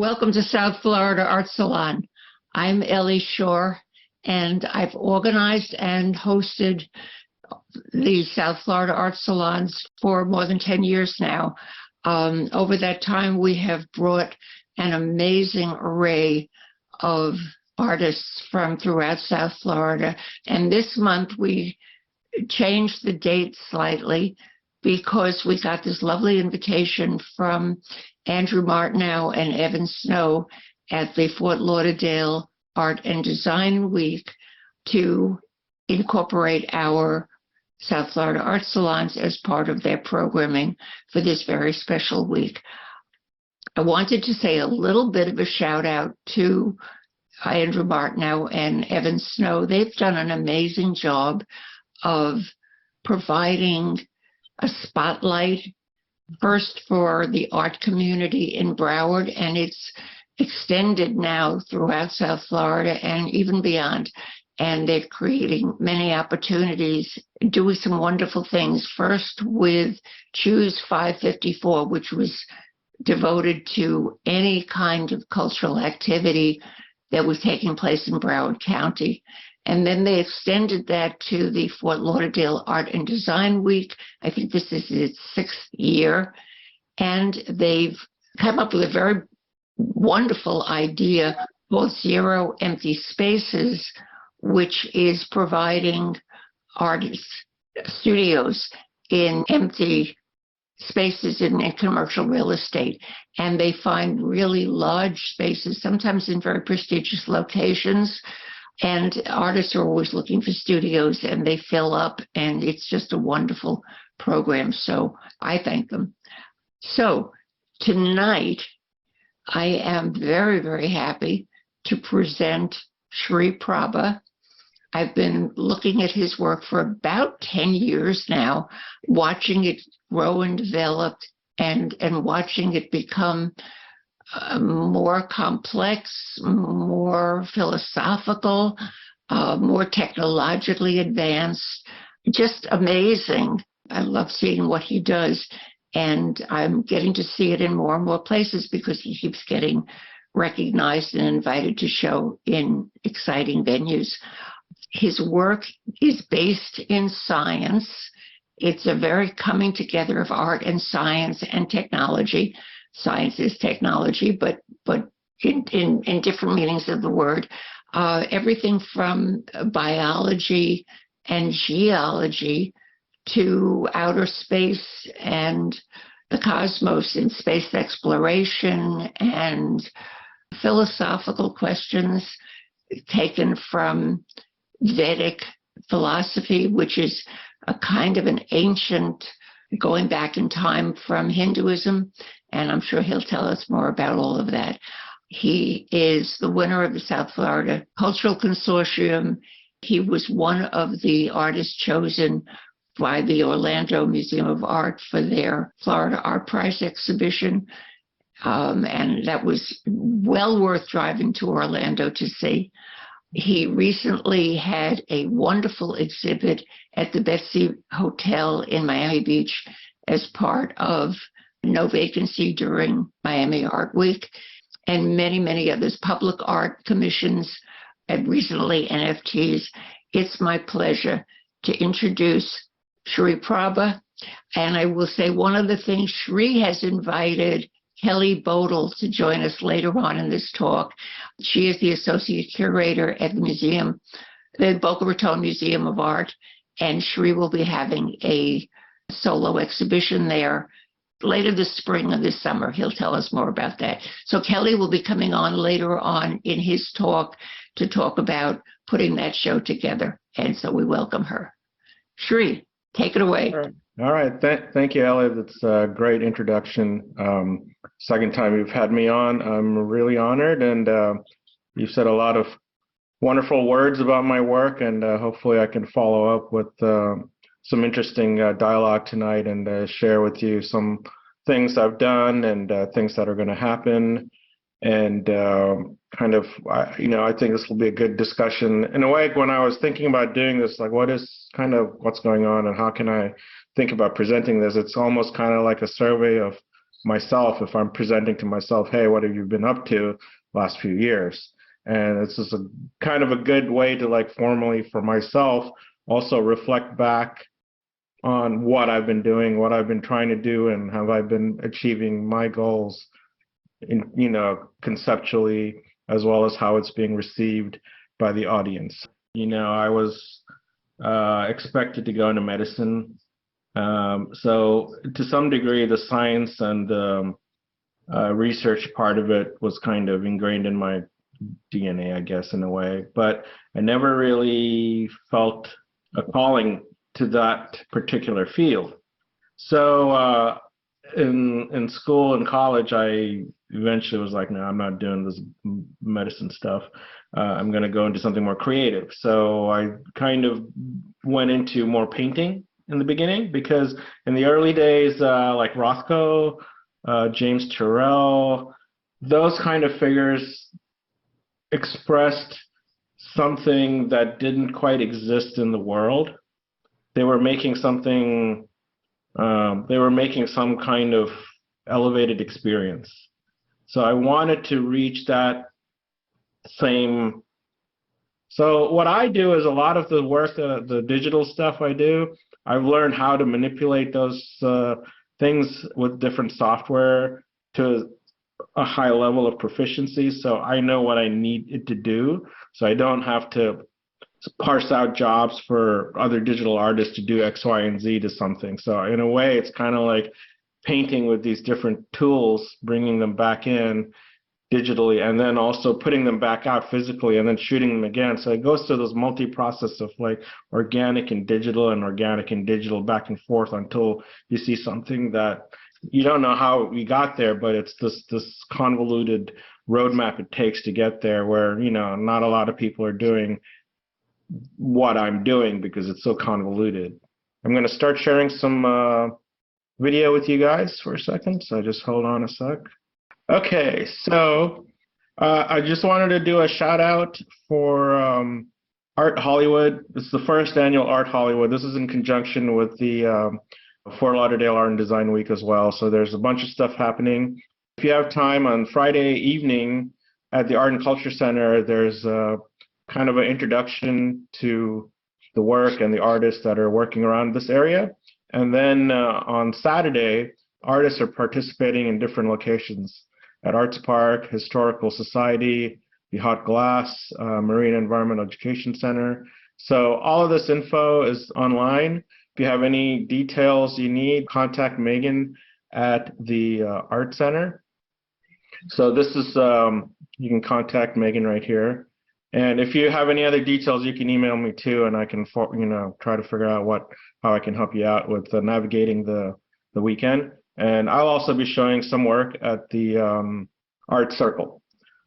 Welcome to South Florida Art Salon. I'm Ellie Shore, and I've organized and hosted the South Florida Art Salons for more than 10 years now. Over that time, we have brought an amazing array of artists from throughout South Florida. And this month, we changed the date slightly because we got this lovely invitation from Andrew Martineau and Evan Snow at the Fort Lauderdale Art and Design Week to incorporate our South Florida Art Salons as part of their programming for this very special week. I wanted to say a little bit of a shout out to Andrew Martineau and Evan Snow. They've done an amazing job of providing a spotlight first for the art community in Broward, and it's extended now throughout South Florida and even beyond. And they're creating many opportunities, doing some wonderful things. First with Choose 554, which was devoted to any kind of cultural activity that was taking place in Broward County. And then they extended that to the Fort Lauderdale Art and Design Week. I think this is its 6th year. And they've come up with a very wonderful idea called Zero Empty Spaces, which is providing artists studios in empty spaces in commercial real estate. And they find really large spaces, sometimes in very prestigious locations. And artists are always looking for studios, and they fill up, and it's just a wonderful program. So I thank them. So tonight, I am very, very happy to present Sri Prabha. I've been looking at his work for about 10 years now, watching it grow and develop and watching it become more complex, more philosophical, more technologically advanced, just amazing. I love seeing what he does, and I'm getting to see it in more and more places because he keeps getting recognized and invited to show in exciting venues. His work is based in science. It's a very coming together of art and science and technology. Science is technology, but in different meanings of the word. Everything from biology and geology to outer space and the cosmos in space exploration and philosophical questions taken from Vedic philosophy, which is a kind of an ancient going back in time from Hinduism, and I'm sure he'll tell us more about all of that. He is the winner of the South Florida Cultural Consortium. He was one of the artists chosen by the Orlando Museum of Art for their Florida Art Prize exhibition, and that was well worth driving to Orlando to see. He recently had a wonderful exhibit at the Betsy Hotel in Miami Beach as part of No Vacancy during Miami Art Week, and many, many others, public art commissions, and recently NFTs. It's my pleasure to introduce Sri Prabha. And I will say one of the things, Sri has invited Kelli Bodle to join us later on in this talk. She is the associate curator at the museum, the Boca Raton Museum of Art, and Sri will be having a solo exhibition there later this spring or this summer. He'll tell us more about that. So Kelli will be coming on later on in his talk to talk about putting that show together, and so we welcome her. Sri, take it away. All right. Thank you, Ellie. That's a great introduction. Second time you've had me on. I'm really honored, and you've said a lot of wonderful words about my work, and hopefully I can follow up with some interesting dialogue tonight and share with you some things I've done and things that are going to happen. And I think this will be a good discussion. In a way, when I was thinking about doing this, like what's going on and how can I think about presenting this, it's almost kind of like a survey of myself if I'm presenting to myself, hey, what have you been up to last few years? And it's just a kind of a good way to like formally for myself also reflect back on what I've been doing, what I've been trying to do, and have I been achieving my goals in, conceptually, as well as how it's being received by the audience. I was expected to go into medicine. So to some degree, the science and the research part of it was kind of ingrained in my DNA, I guess, in a way. But I never really felt a calling to that particular field. So in school and college, I eventually was like, no, I'm not doing this medicine stuff. I'm going to go into something more creative. So I kind of went into more painting in the beginning, because in the early days, like Rothko, James Turrell, those kind of figures expressed something that didn't quite exist in the world. They were making something, they were making some kind of elevated experience. So I wanted to reach that same. So what I do is a lot of the work, the digital stuff I do, I've learned how to manipulate those things with different software to a high level of proficiency. So I know what I need it to do. So I don't have to parse out jobs for other digital artists to do X, Y, and Z to something. So in a way, it's kind of like painting with these different tools, bringing them back in digitally, and then also putting them back out physically and then shooting them again. So it goes through this multi-process of like organic and digital back and forth until you see something that you don't know how we got there, but it's this convoluted roadmap it takes to get there, where, not a lot of people are doing what I'm doing because it's so convoluted. I'm going to start sharing some video with you guys for a second, so just hold on a sec. Okay, so I just wanted to do a shout out for Art Hollywood. It's the first annual Art Hollywood. This is in conjunction with the Fort Lauderdale Art and Design Week as well. So there's a bunch of stuff happening. If you have time on Friday evening at the Art and Culture Center, there's kind of an introduction to the work and the artists that are working around this area. And then on Saturday, artists are participating in different locations at Arts Park, Historical Society, the Hot Glass, Marine Environmental Education Center. So all of this info is online. If you have any details you need, contact Megan at the Art Center. So this is, you can contact Megan right here. And if you have any other details, you can email me too, and I can, try to figure out how I can help you out with navigating the weekend. And I'll also be showing some work at the Art Circle.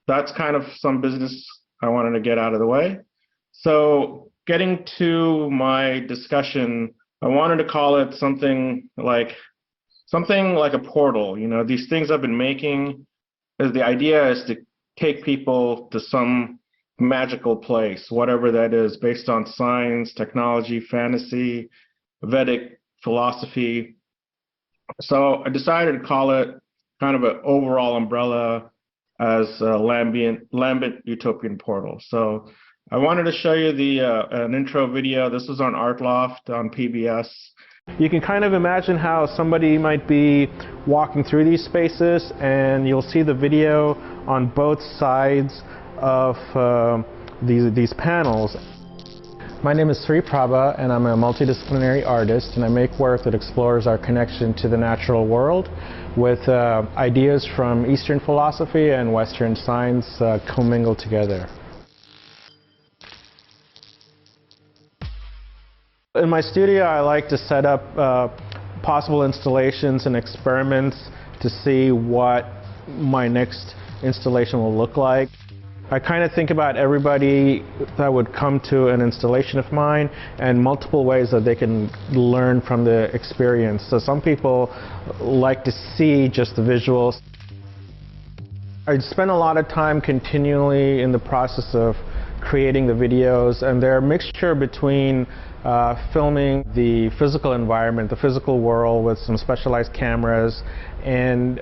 That's kind of some business I wanted to get out of the way. So getting to my discussion, I wanted to call it something like a portal. These things I've been making, the idea is to take people to some magical place, whatever that is, based on science, technology, fantasy, Vedic philosophy. So I decided to call it kind of an overall umbrella as a lambent utopian portal. So I wanted to show you an intro video. This was on Art Loft on PBS. You can kind of imagine how somebody might be walking through these spaces, and you'll see the video on both sides of these panels. My name is Prabha, and I'm a multidisciplinary artist, and I make work that explores our connection to the natural world with ideas from Eastern philosophy and Western science commingled together. In my studio, I like to set up possible installations and experiments to see what my next installation will look like. I kind of think about everybody that would come to an installation of mine and multiple ways that they can learn from the experience. So some people like to see just the visuals. I spend a lot of time continually in the process of creating the videos, and they're a mixture between filming the physical environment, the physical world with some specialized cameras, and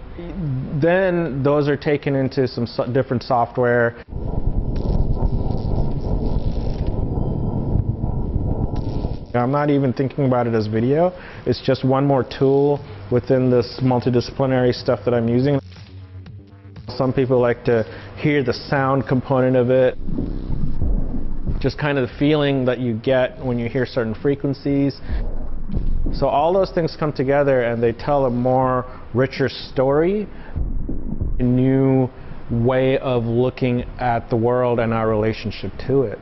then those are taken into some different software. I'm not even thinking about it as video. It's just one more tool within this multidisciplinary stuff that I'm using. Some people like to hear the sound component of it, just kind of the feeling that you get when you hear certain frequencies. So all those things come together and they tell a more richer story, a new way of looking at the world and our relationship to it.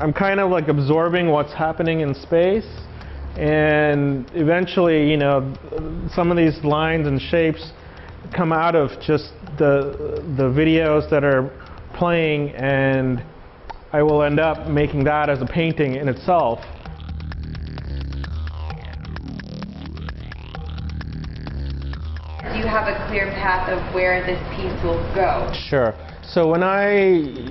I'm kind of like absorbing what's happening in space, and eventually, you know, some of these lines and shapes come out of just the videos that are playing, and I will end up making that as a painting in itself. Do you have a clear path of where this piece will go? Sure. So when I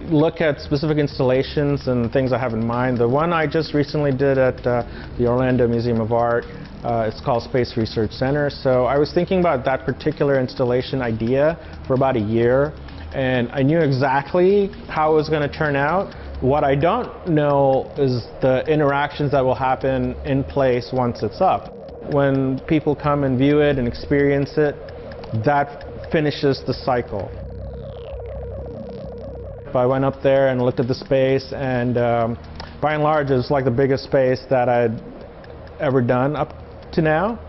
look at specific installations and things I have in mind, the one I just recently did at the Orlando Museum of Art, it's called Space Research Center. So I was thinking about that particular installation idea for about a year, and I knew exactly how it was going to turn out. What I don't know is the interactions that will happen in place once it's up. When people come and view it and experience it, that finishes the cycle. I went up there and looked at the space, and by and large, it was like the biggest space that I'd ever done up to now.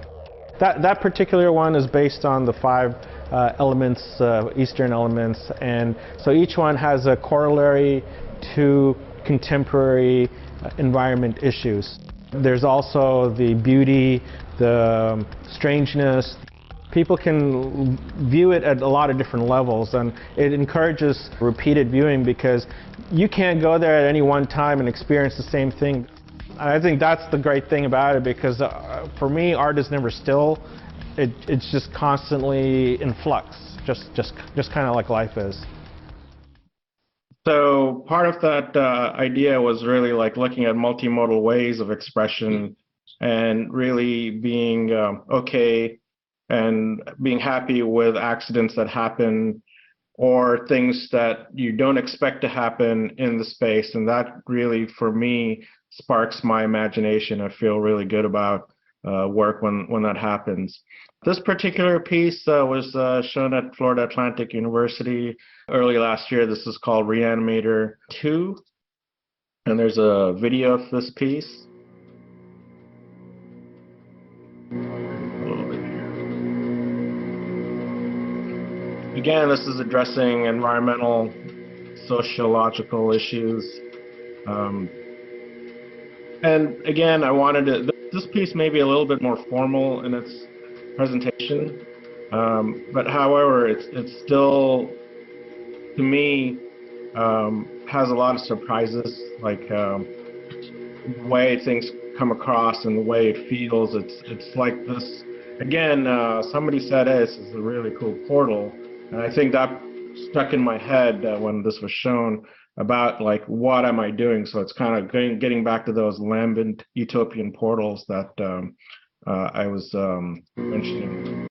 That particular one is based on the 5 elements, Eastern elements, and so each one has a corollary to contemporary environment issues. There's also the beauty, the strangeness. People can view it at a lot of different levels, and it encourages repeated viewing because you can't go there at any one time and experience the same thing. I think that's the great thing about it, because for me, art is never still. It's just constantly in flux, just kind of like life is. So part of that idea was really like looking at multimodal ways of expression and really being okay and being happy with accidents that happen or things that you don't expect to happen in the space. And that really, for me, sparks my imagination. I feel really good about work when that happens. This particular piece was shown at Florida Atlantic University early last year. This is called Reanimator 2. And there's a video of this piece. Again, this is addressing environmental, sociological issues. And again, I wanted to, this piece may be a little bit more formal in its presentation, but however, it's still, to me, has a lot of surprises, like the way things come across and the way it feels. It's like this, again, somebody said, hey, this is a really cool portal. And I think that stuck in my head when this was shown about like, what am I doing? So it's kind of getting back to those lambent utopian portals that I was mentioning.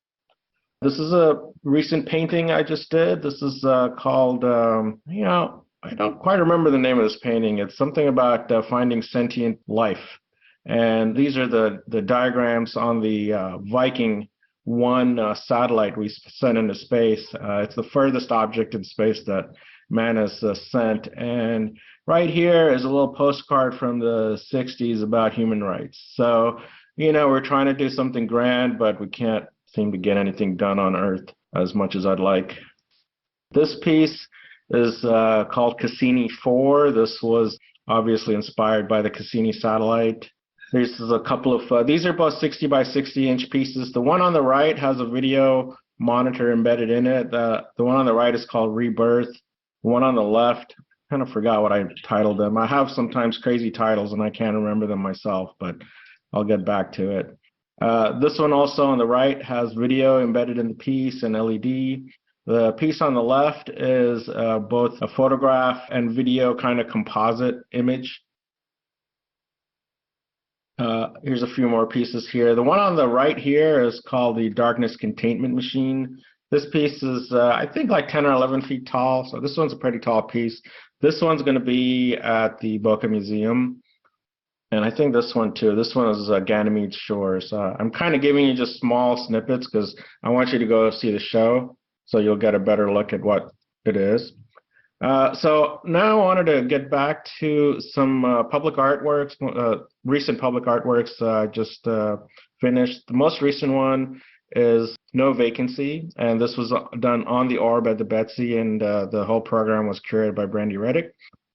This is a recent painting I just did. This is called, you know, I don't quite remember the name of this painting. It's something about finding sentient life. And these are the diagrams on the Viking 1 satellite we sent into space. It's the furthest object in space that man has sent. And right here is a little postcard from the 60s about human rights. So, you know, we're trying to do something grand, but we can't seem to get anything done on Earth as much as I'd like. This piece is called Cassini 4. This was obviously inspired by the Cassini satellite. This is a couple of, these are both 60 by 60 inch pieces. The one on the right has a video monitor embedded in it. The one on the right is called Rebirth. The one on the left, I kind of forgot what I titled them. I have sometimes crazy titles and I can't remember them myself, but I'll get back to it. This one also on the right has video embedded in the piece and LED. The piece on the left is both a photograph and video kind of composite image. Here's a few more pieces here. The one on the right here is called the darkness containment machine. This piece is, I think, like 10 or 11 feet tall. So this one's a pretty tall piece. This one's going to be at the Boca Museum. And I think this one too. This one is Ganymede Shores. I'm kind of giving you just small snippets because I want you to go see the show so you'll get a better look at what it is. So now I wanted to get back to some public artworks, recent public artworks I just finished. The most recent one is No Vacancy, and this was done on the Orb at the Betsy, and the whole program was curated by Brandy Reddick.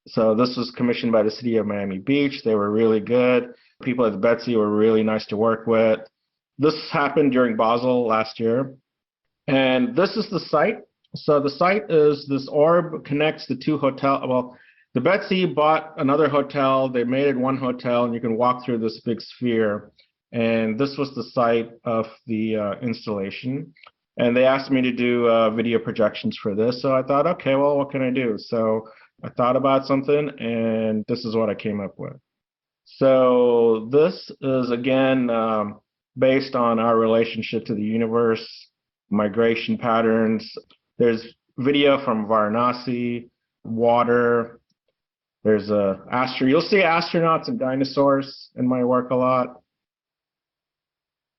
So this was commissioned by the city of Miami Beach. They were really good. People at the Betsy were really nice to work with. This happened during Basel last year. And this is the site. So the site is this orb connects the two hotels. Well, the Betsy bought another hotel. They made it one hotel, and you can walk through this big sphere. And this was the site of the installation. And they asked me to do video projections for this. So I thought, okay, well, what can I do? So I thought about something, and this is what I came up with. So this is, again, based on our relationship to the universe, migration patterns. There's video from Varanasi, water. There's you'll see astronauts and dinosaurs in my work a lot.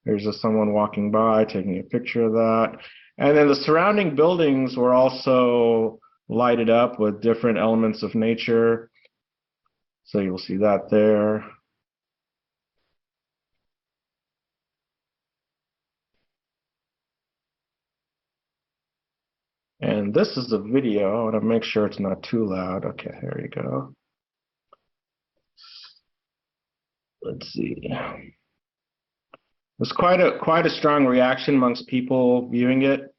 There's someone walking by taking a picture of that. And then the surrounding buildings were also lighted up with different elements of nature. So you'll see that there. And this is the video. I want to make sure it's not too loud. Okay, there you go. Let's see. There's quite a strong reaction amongst people viewing it.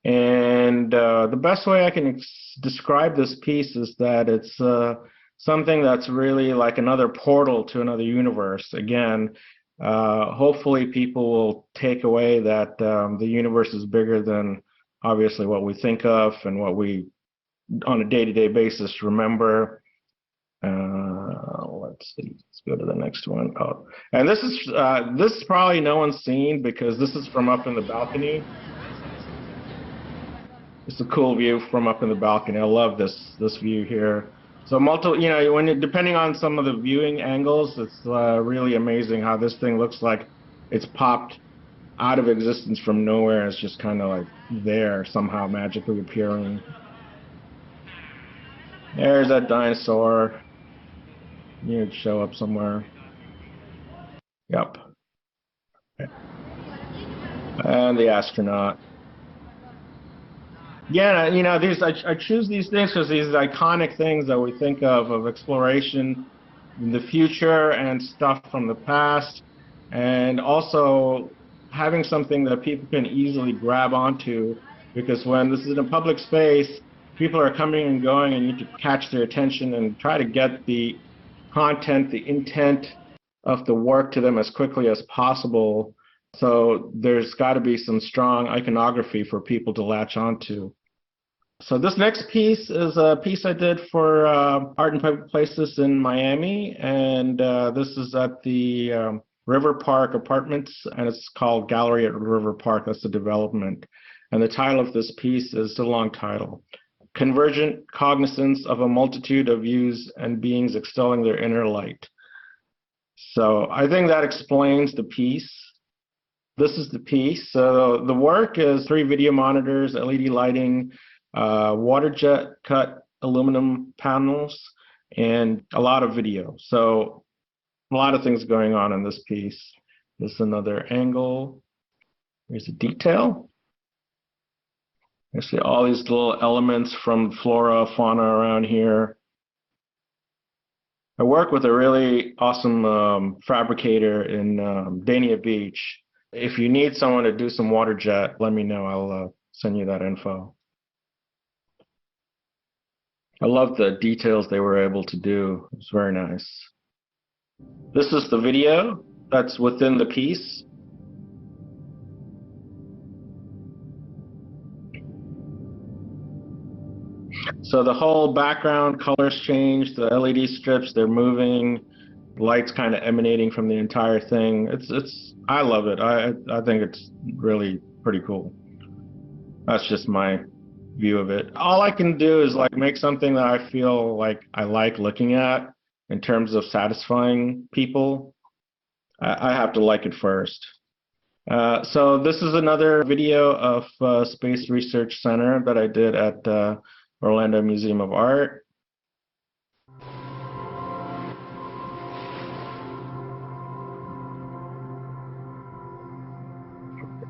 And the best way I can describe this piece is that it's something that's really like another portal to another universe. Again, hopefully people will take away that the universe is bigger than obviously what we think of and what we on a day-to-day basis remember. Let's see, let's go to the next one. Oh, and this is probably no one's seen because this is from up in the balcony. It's a cool view from up in the balcony. I love this view here. So depending on some of the viewing angles, it's really amazing how this thing looks like it's popped out of existence from nowhere. It's just kind of like there somehow magically appearing. There's that dinosaur. You'd show up somewhere. Yep. And the astronaut. Yeah, I choose these things because these iconic things that we think of exploration in the future and stuff from the past, and also having something that people can easily grab onto, because when this is in a public space, people are coming and going, and you need to catch their attention and try to get the content, the intent of the work to them as quickly as possible. So there's got to be some strong iconography for people to latch onto. So this next piece is a piece I did for Art in Public Places in Miami, and this is at the River Park Apartments, and it's called Gallery at River Park. That's the development. And the title of this piece is the long title, Convergent Cognizance of a Multitude of Views and Beings Extolling Their Inner Light. So I think that explains the piece. This is the piece. So the work is 3 video monitors, LED lighting, water jet cut aluminum panels, and a lot of video. So a lot of things going on in this piece. This is another angle. Here's a detail. You see all these little elements from flora, fauna around here. I work with a really awesome fabricator in Dania Beach. If you need someone to do some water jet, let me know. I'll send you that info. I love the details they were able to do. It's very nice. This is the video that's within the piece. So the whole background colors change, the LED strips, they're moving. light's kind of emanating from the entire thing. I love it. I think it's really pretty cool. That's just my view of it. All I can do is like make something that I feel like I like looking at in terms of satisfying people. I have to like it first. So this is another video of Space Research Center that I did at Orlando Museum of Art.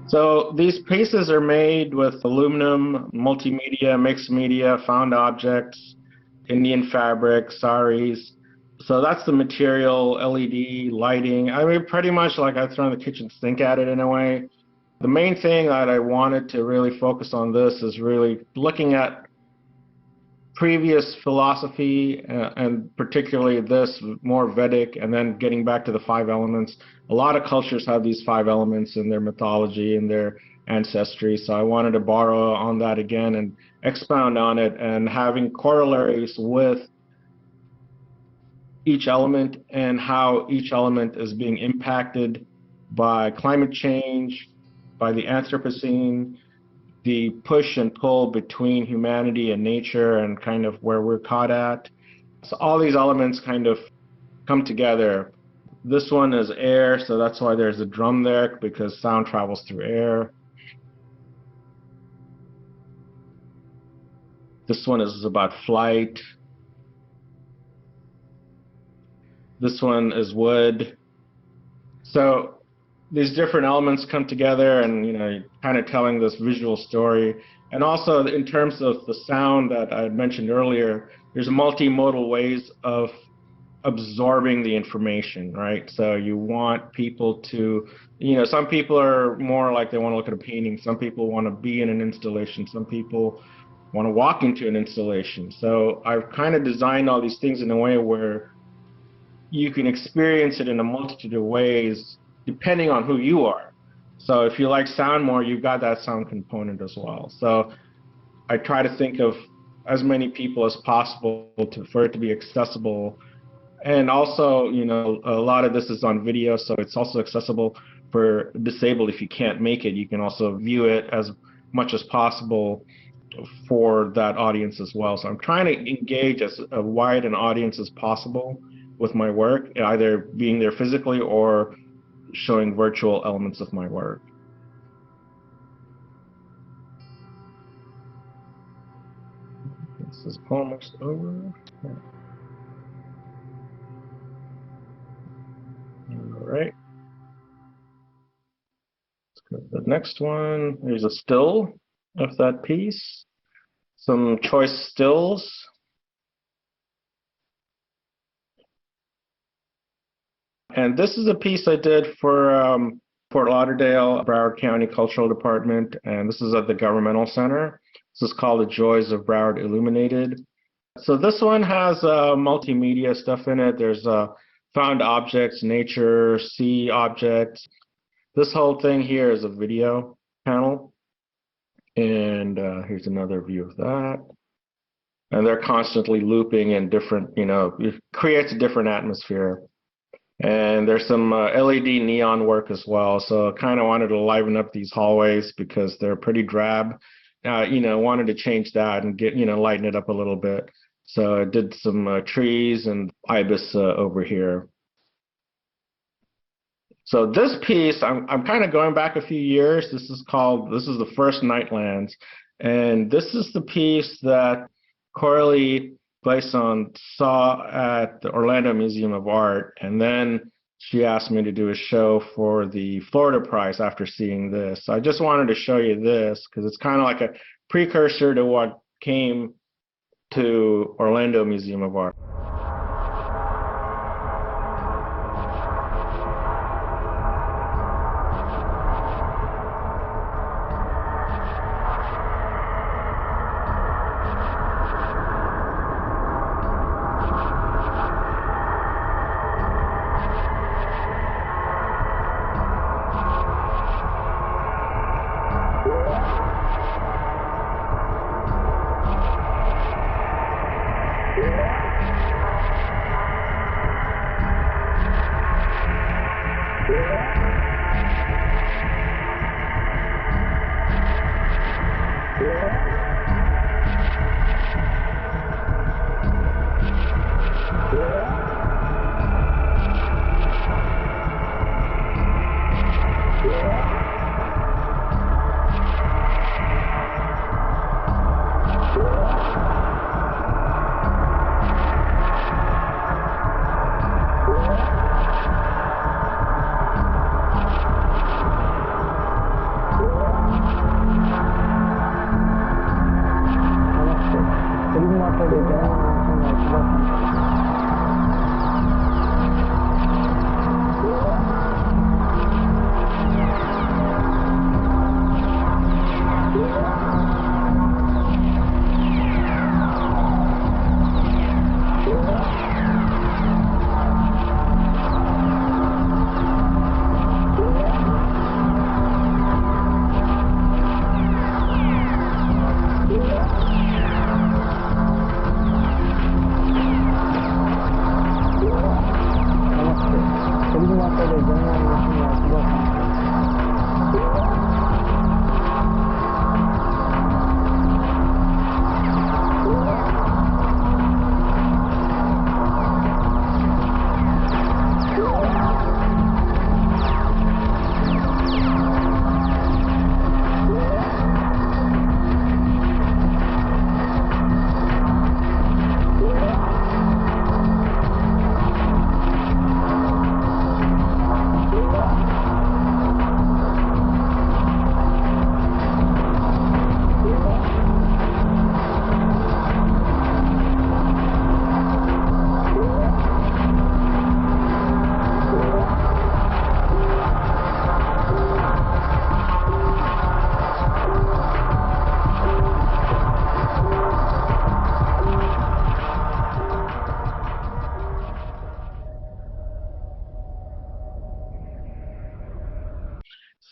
So these pieces are made with aluminum, multimedia, mixed media, found objects, Indian fabric, saris. So that's the material, LED, lighting. I mean, pretty much like I've thrown the kitchen sink at it in a way. The main thing that I wanted to really focus on this is really looking at previous philosophy, and particularly this more Vedic, and then getting back to the 5 elements. A lot of cultures have these 5 elements in their mythology and their ancestry, so I wanted to borrow on that again and expound on it, and having corollaries with each element and how each element is being impacted by climate change, by the Anthropocene, the push and pull between humanity and nature, and kind of where we're caught at. So all these elements kind of come together. This one is air, so that's why there's a drum there, because sound travels through air. This one is about flight. This one is wood. So these different elements come together, and kind of telling this visual story. And also in terms of the sound that I had mentioned earlier, there's multimodal ways of absorbing the information, right? So you want people to, some people are more like they want to look at a painting, some people want to be in an installation, some people want to walk into an installation. So I've kind of designed all these things in a way where you can experience it in a multitude of ways depending on who you are. So if you like sound more, you've got that sound component as well. So I try to think of as many people as possible for it to be accessible. And also, a lot of this is on video, so it's also accessible for disabled. If you can't make it, you can also view it as much as possible for that audience as well. So I'm trying to engage as wide an audience as possible with my work, either being there physically or showing virtual elements of my work. This is almost over. All right. Let's go to the next one. There's a still of that piece. Some choice stills. And this is a piece I did for Fort Lauderdale, Broward County Cultural Department, and this is at the Governmental Center. This is called The Joys of Broward Illuminated. So this one has multimedia stuff in it. There's found objects, nature, sea objects. This whole thing here is a video panel. And here's another view of that. And they're constantly looping in different, it creates a different atmosphere. And there's some LED neon work as well. So kind of wanted to liven up these hallways because they're pretty drab. Wanted to change that and get, lighten it up a little bit. So I did some trees and ibis over here. So this piece, I'm kind of going back a few years. This is the first Nightlands. And this is the piece that Corley Gleason saw at the Orlando Museum of Art, and then she asked me to do a show for the Florida Prize after seeing this. So I just wanted to show you this because it's kind of like a precursor to what came to Orlando Museum of Art.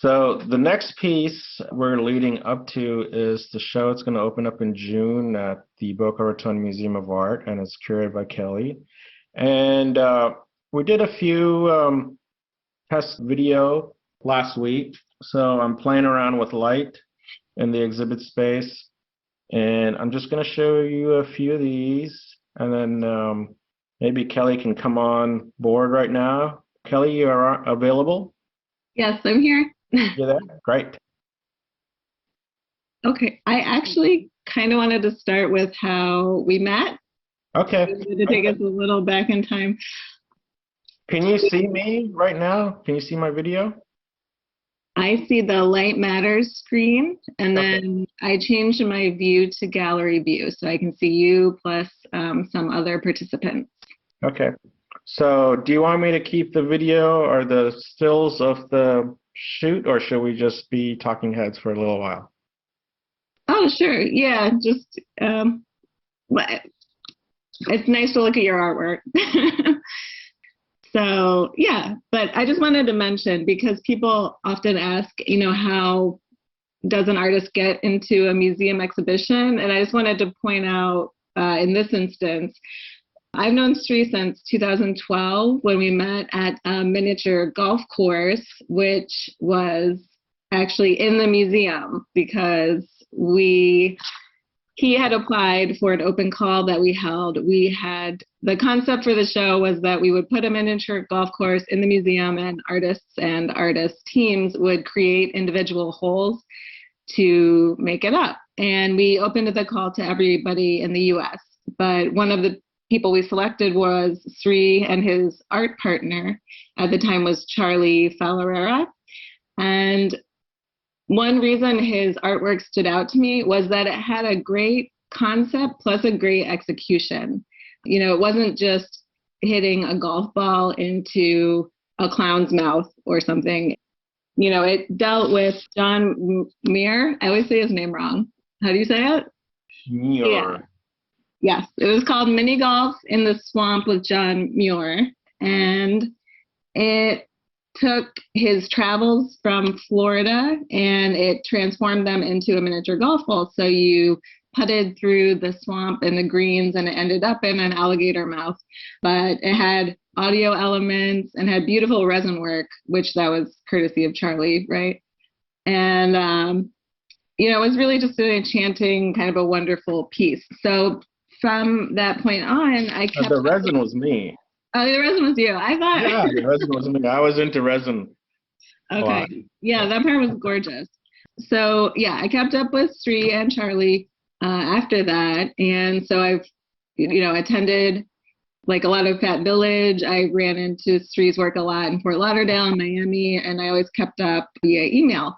So the next piece we're leading up to is the show. It's going to open up in June at the Boca Raton Museum of Art, and it's curated by Kelli. And we did a few test video last week. So I'm playing around with light in the exhibit space, and I'm just going to show you a few of these, and then maybe Kelli can come on board right now. Kelli, you are available? Yes, I'm here. You there? Great. Okay, I actually kind of wanted to start with how we met. Okay. To take us a little back in time. Can you see me right now? Can you see my video? I see the Light Matters screen, and then I changed my view to gallery view so I can see you plus some other participants. Okay. So do you want me to keep the video or the stills of the shoot, or should we just be talking heads for a little while? Oh, sure. Yeah, just it's nice to look at your artwork. So, yeah, but I just wanted to mention, because people often ask, how does an artist get into a museum exhibition? And I just wanted to point out in this instance, I've known Sri since 2012 when we met at a miniature golf course, which was actually in the museum because he had applied for an open call that we held. The concept for the show was that we would put a miniature golf course in the museum, and artist teams would create individual holes to make it up. And we opened the call to everybody in the US. But one of the people we selected was Sri, and his art partner at the time was Charlie Fallarera. And one reason his artwork stood out to me was that it had a great concept plus a great execution. It wasn't just hitting a golf ball into a clown's mouth or something. It dealt with John Muir. I always say his name wrong. How do you say it? Muir. Yeah. Yes, it was called Mini Golf in the Swamp with John Muir. And it took his travels from Florida and it transformed them into a miniature golf ball. So you putted through the swamp and the greens and it ended up in an alligator mouth. But it had audio elements and had beautiful resin work, which that was courtesy of Charlie, right? And, it was really just an enchanting, kind of a wonderful piece. So from that point on, I kept... The resin was me. Oh, the resin was you. I thought... Yeah, the resin was me. I was into resin. Okay. Yeah, that part was gorgeous. So, yeah, I kept up with Sri and Charlie after that. And so I've, attended like a lot of Fat Village. I ran into Sri's work a lot in Fort Lauderdale and Miami, and I always kept up via email,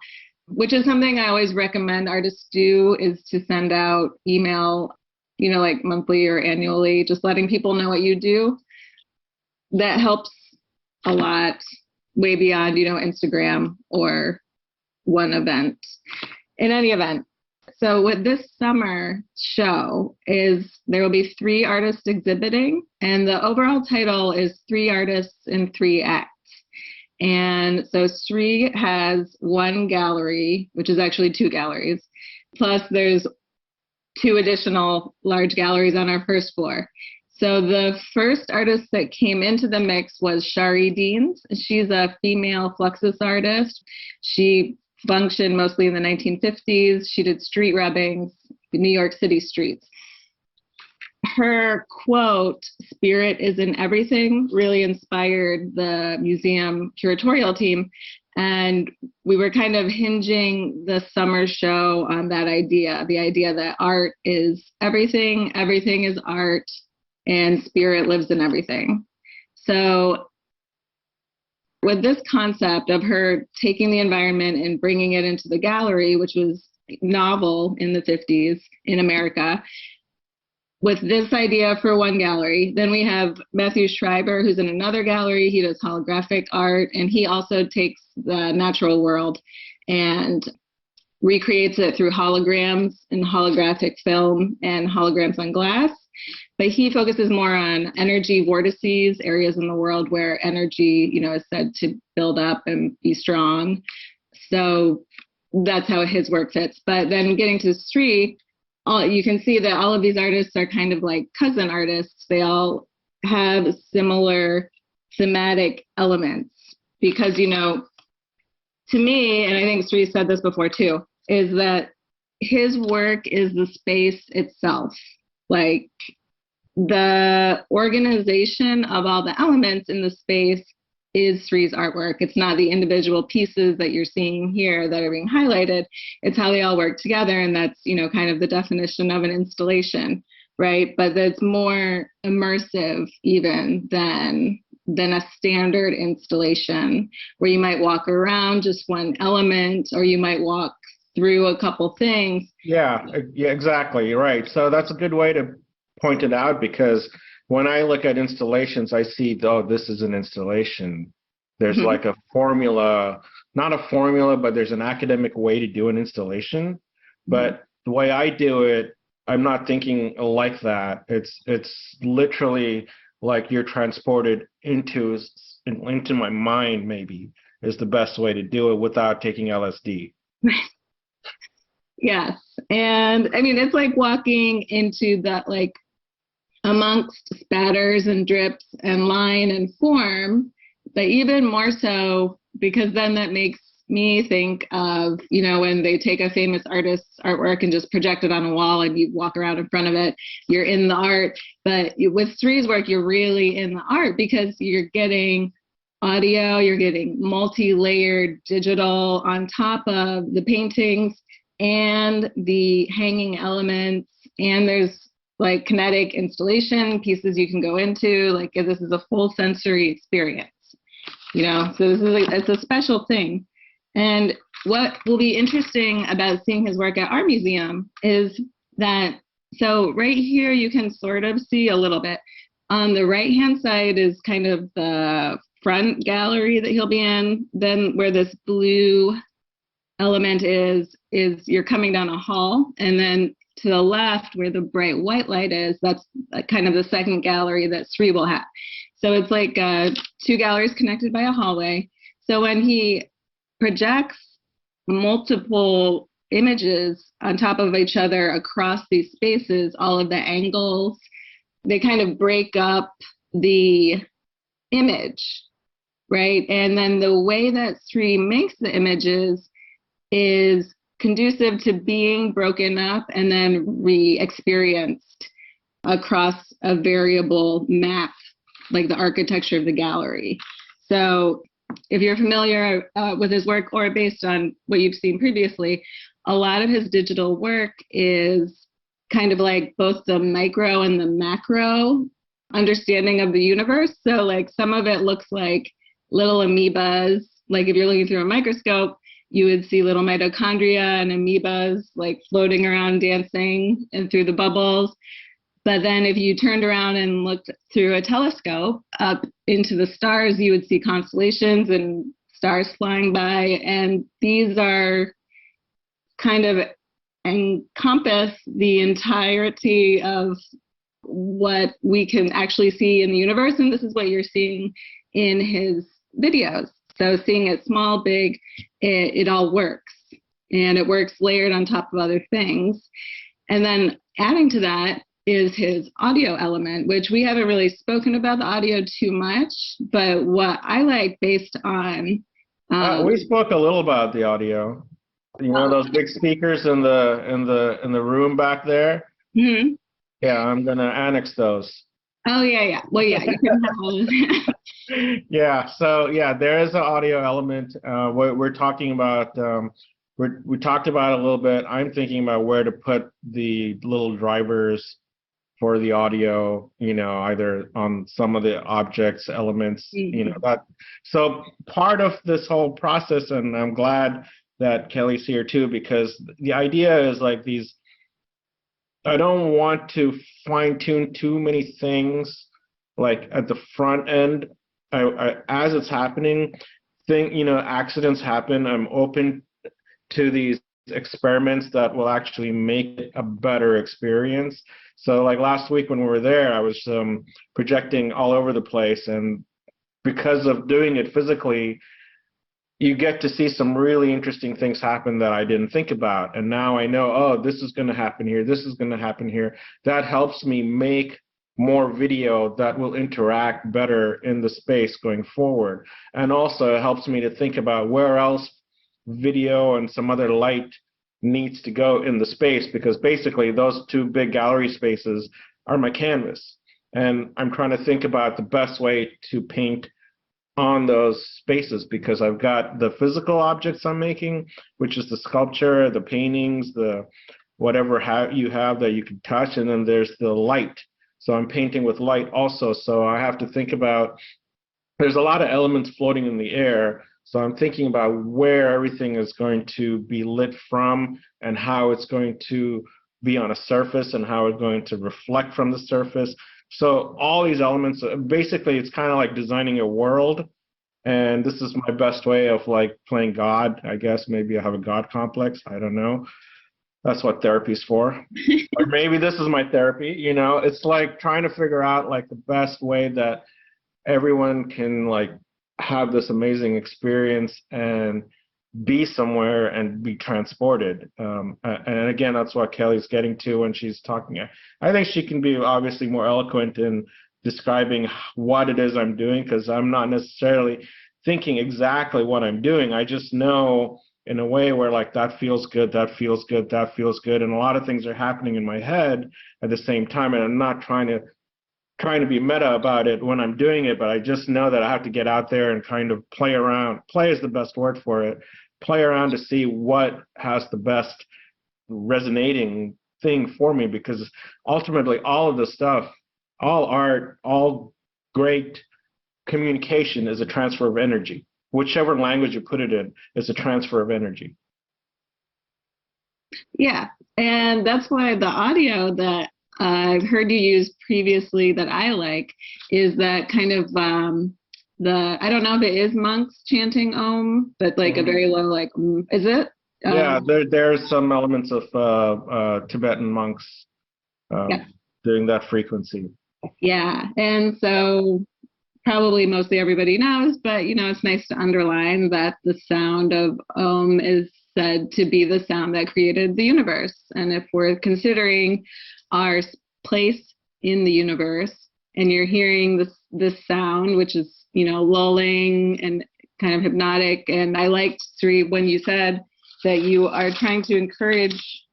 which is something I always recommend artists do, is to send out email like monthly or annually, just letting people know what you do. That helps a lot, way beyond, Instagram or one event. In any event, so what this summer show is, there will be 3 artists exhibiting, and the overall title is 3 Artists in 3 Acts. And so Sri has 1 gallery, which is actually 2 galleries, plus there's 2 additional large galleries on our first floor. So the first artist that came into the mix was Shari Deans. She's a female Fluxus artist. She functioned mostly in the 1950s. She did street rubbings, New York City streets. Her quote, "Spirit is in everything," really inspired the museum curatorial team. And we were kind of hinging the summer show on that idea, the idea that art is everything, everything is art, and spirit lives in everything. So with this concept of her taking the environment and bringing it into the gallery, which was novel in the 50s in America, with this idea for 1 gallery, then we have Matthew Schreiber, who's in another gallery. He does holographic art, and he also takes the natural world and recreates it through holograms and holographic film and holograms on glass. But he focuses more on energy vortices, areas in the world where energy, is said to build up and be strong. So that's how his work fits. But then getting to Sri, you can see that all of these artists are kind of like cousin artists. They all have similar thematic elements because, to me, and I think Sri said this before too, is that his work is the space itself. Like, the organization of all the elements in the space is Sri's artwork. It's not the individual pieces that you're seeing here that are being highlighted. It's how they all work together. And that's, kind of the definition of an installation, right? But it's more immersive even than a standard installation where you might walk around just one element, or you might walk through a couple things. Yeah, exactly. Right. So that's a good way to point it out, because when I look at installations, I see, this is an installation. There's like a formula, not a formula, but there's an academic way to do an installation. But the way I do it, I'm not thinking like that. It's literally like you're transported into my mind, maybe, is the best way to do it without taking LSD. Yes. And I mean, it's like walking into that, like, amongst spatters and drips and line and form, but even more so because then that makes me think of, when they take a famous artist's artwork and just project it on a wall and you walk around in front of it, you're in the art. But with Sri's work, you're really in the art because you're getting audio, you're getting multi-layered digital on top of the paintings and the hanging elements, and there's like kinetic installation pieces you can go into. Like, this is a full sensory experience, so it's a special thing. And what will be interesting about seeing his work at our museum is that, so right here you can sort of see a little bit. On the right hand side is kind of the front gallery that he'll be in. Then where this blue element is you're coming down a hall, and then to the left where the bright white light is, that's kind of the second gallery that Sri will have. So it's like 2 galleries connected by a hallway. So when he projects multiple images on top of each other across these spaces, all of the angles, they kind of break up the image, right? And then the way that Sri makes the images is conducive to being broken up and then re-experienced across a variable map, like the architecture of the gallery. So if you're familiar with his work, or based on what you've seen previously, a lot of his digital work is kind of like both the micro and the macro understanding of the universe. So like some of it looks like little amoebas. Like if you're looking through a microscope, you would see little mitochondria and amoebas like floating around, dancing and through the bubbles. But then if you turned around and looked through a telescope up into the stars, you would see constellations and stars flying by. And these are kind of encompass the entirety of what we can actually see in the universe. And this is what you're seeing in his videos. So seeing it small, big, it all works. And it works layered on top of other things. And then adding to that is his audio element, which we haven't really spoken about the audio too much. But what I like based on we spoke a little about the audio. You know those big speakers in the room back there? Mm-hmm. Yeah, I'm gonna annex those. Oh yeah. Well, yeah, you can have all of that. Yeah, so yeah, there is an audio element. We're talking about we talked about it a little bit. I'm thinking about where to put the little drivers for the audio, you know, either on some of the objects, elements, you know, that. So part of this whole process, and I'm glad that Kelly's here too, because the idea is like these, I don't want to fine tune too many things like at the front end. As it's happening, accidents happen. I'm open to these experiments that will actually make it a better experience. So like last week when we were there, I was projecting all over the place, and because of doing it physically, you get to see some really interesting things happen that I didn't think about. And now I know, oh, this is going to happen here. This is going to happen here. That helps me make more video that will interact better in the space going forward. And also it helps me to think about where else video and some other light needs to go in the space, because basically those two big gallery spaces are my canvas. And I'm trying to think about the best way to paint on those spaces, because I've got the physical objects I'm making, which is the sculpture, the paintings, the whatever you have that you can touch, and then there's the light. So I'm painting with light also. So I have to think about, there's a lot of elements floating in the air. So I'm thinking about where everything is going to be lit from, and how it's going to be on a surface, and how it's going to reflect from the surface. So all these elements, basically it's kind of like designing a world. And this is my best way of like playing God, I guess. Maybe I have a God complex. I don't know. That's what therapy's for. Or maybe this is my therapy, you know. It's like trying to figure out like the best way that everyone can like have this amazing experience and be somewhere and be transported. And again, that's what Kelly's getting to when she's talking. I think she can be obviously more eloquent in describing what it is I'm doing, because I'm not necessarily thinking exactly what I'm doing. I just know in a way where like that feels good, that feels good, that feels good. And a lot of things are happening in my head at the same time. And I'm not trying to be meta about it when I'm doing it, but I just know that I have to get out there and kind of play around. Play is the best word for it. Play around to see what has the best resonating thing for me, because ultimately all of this stuff, all art, all great communication is a transfer of energy. Whichever language you put it in, is a transfer of energy. Yeah, and that's why the audio that I've heard you use previously that I like is that kind of I don't know if it is monks chanting Om, but like a very low like, is it? Yeah, there's some elements of Tibetan monks doing that frequency. Yeah, and so probably mostly everybody knows, but you know, it's nice to underline that the sound of Om is said to be the sound that created the universe. And if we're considering our place in the universe, and you're hearing this sound, which is, you know, lulling and kind of hypnotic. And I liked, Sri, when you said that you are trying to encourage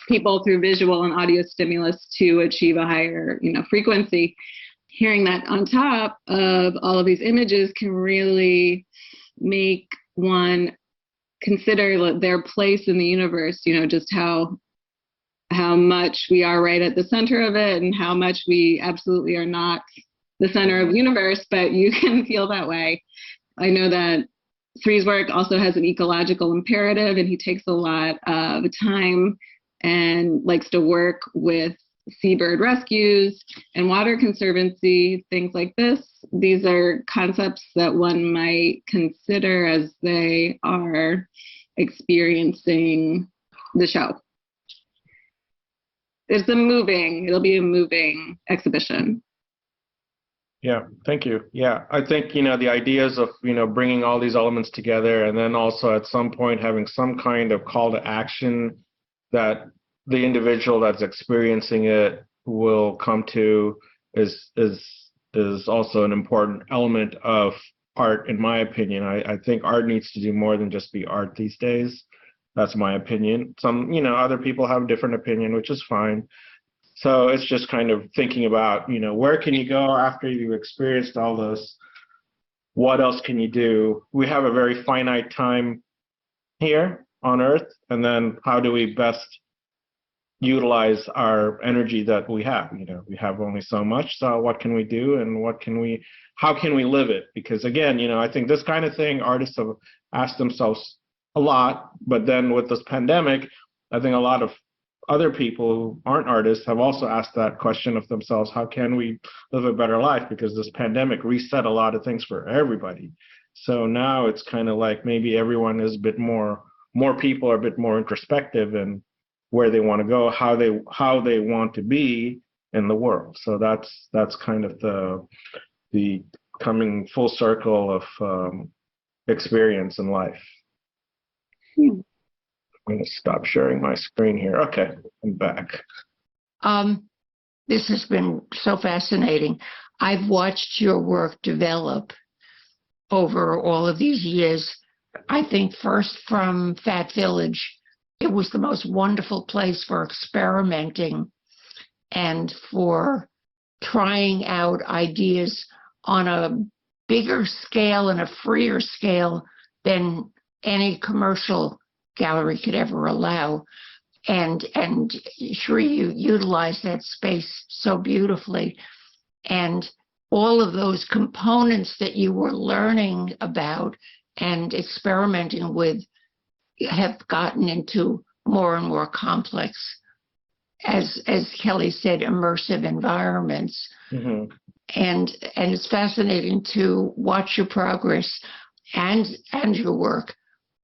people through visual and audio stimulus to achieve a higher, you know, frequency. Hearing that on top of all of these images can really make one consider their place in the universe, you know, just how much we are right at the center of it, and how much we absolutely are not the center of the universe, but you can feel that way. I know that Sri's work also has an ecological imperative, and he takes a lot of time and likes to work with seabird rescues and water conservancy, things like this. These are concepts that one might consider as they are experiencing the show. It'll be a moving exhibition. Yeah, thank you. Yeah, I think, the ideas of, bringing all these elements together and then also at some point having some kind of call to action that the individual that's experiencing it will come to is also an important element of art, in my opinion. I think art needs to do more than just be art these days. That's my opinion. Some, other people have a different opinion, which is fine. So it's just kind of thinking about, where can you go after you've experienced all this? What else can you do? We have a very finite time here on Earth, and then how do we best utilize our energy that we have? We have only so much, so what can we do, and how can we live it? Because again, I think this kind of thing, artists have asked themselves a lot, but then with this pandemic, I think a lot of other people who aren't artists have also asked that question of themselves: how can we live a better life? Because this pandemic reset a lot of things for everybody. So now it's kind of like maybe everyone is a bit more people are a bit more introspective in where they want to go, how they want to be in the world. So that's kind of the coming full circle of experience in life. I'm going to stop sharing my screen here. Okay, I'm back. This has been so fascinating. I've watched your work develop over all of these years. I think first from Fat Village, it was the most wonderful place for experimenting and for trying out ideas on a bigger scale and a freer scale than any commercial gallery could ever allow. And sure, you utilize that space so beautifully. And all of those components that you were learning about and experimenting with have gotten into more and more complex, as Kelli said, immersive environments. Mm-hmm. And it's fascinating to watch your progress and your work.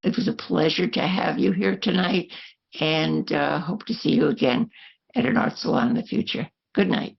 It was a pleasure to have you here tonight, and hope to see you again at an art salon in the future. Good night.